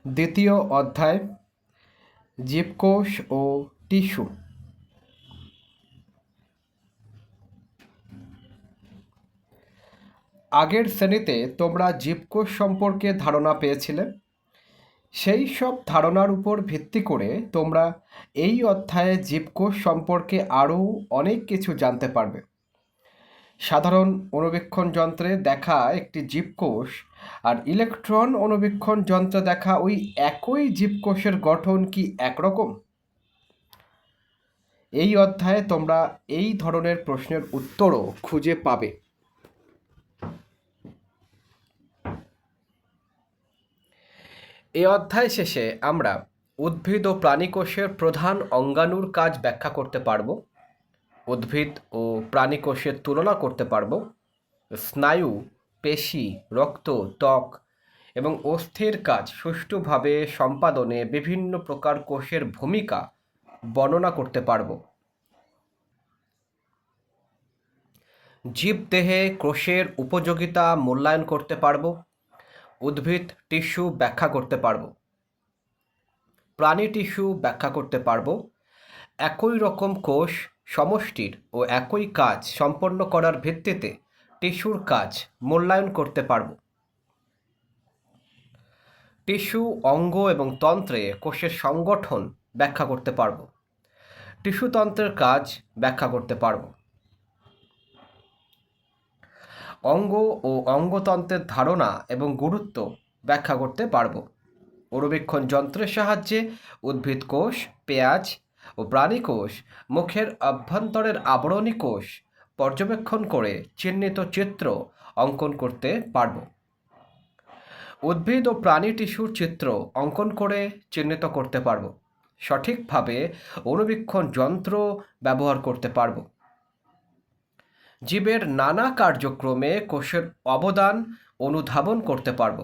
দ্বিতীয় অধ্যায় জীবকোষ ও টিস্যু। আগের শ্রেণীতে তোমরা জীবকোষ সম্পর্কে ধারণা পেয়েছিলে। সেই সব ধারণার উপর ভিত্তি করে তোমরা এই অধ্যায়ে জীবকোষ সম্পর্কে আরও অনেক কিছু জানতে পারবে। সাধারণ অণুবীক্ষণ যন্ত্রে দেখা একটি জীবকোষ আর ইলেকট্রন অণুবীক্ষণ যন্ত্রে দেখা ওই একই জীবকোষের গঠন কি একরকম? এই অধ্যায়ে তোমরা এই ধরনের প্রশ্নের উত্তরও খুঁজে পাবে। এই অধ্যায় শেষে আমরা উদ্ভিদ ও প্রাণীকোষের প্রধান অঙ্গাণুর কাজ ব্যাখ্যা করতে পারব, উদ্ভিদ ও প্রাণীকোষের তুলনা করতে পারব, স্নায়ু, পেশি, রক্ত, ত্বক এবং অস্থির কাজ সুষ্ঠুভাবে সম্পাদনে বিভিন্ন প্রকার কোষের ভূমিকা বর্ণনা করতে পারব। জীবদেহে কোষের উপযোগিতা মূল্যায়ন করতে পারব, উদ্ভিদ টিস্যু ব্যাখ্যা করতে পারব, প্রাণী টিস্যু ব্যাখ্যা করতে পারব, একই রকম কোষ সমষ্টির ও একই কাজ সম্পন্ন করার ভিত্তিতে টিস্যুর কাজ মূল্যায়ন করতে পারব। টিস্যু অঙ্গ এবং তন্ত্রে কোষের সংগঠন ব্যাখ্যা করতে পারব, টিস্যুতন্ত্রের কাজ ব্যাখ্যা করতে পারব। অঙ্গ ও অঙ্গতন্ত্রের ধারণা এবং গুরুত্ব ব্যাখ্যা করতে পারব। অণুবীক্ষণ যন্ত্রের সাহায্যে উদ্ভিদ কোষ, পেঁয়াজ ও প্রাণী কোষ মুখের অভ্যন্তরের আবরণী কোষ পর্যবেক্ষণ করে চিহ্নিত চিত্র অঙ্কন করতে পারব। উদ্ভিদ ও প্রাণী টিস্যুর চিত্র অঙ্কন করে চিহ্নিত করতে পারব। সঠিকভাবে অণুবীক্ষণ যন্ত্র ব্যবহার করতে পারব। জীবের নানা কার্যক্রমে কোষের অবদান অনুধাবন করতে পারব।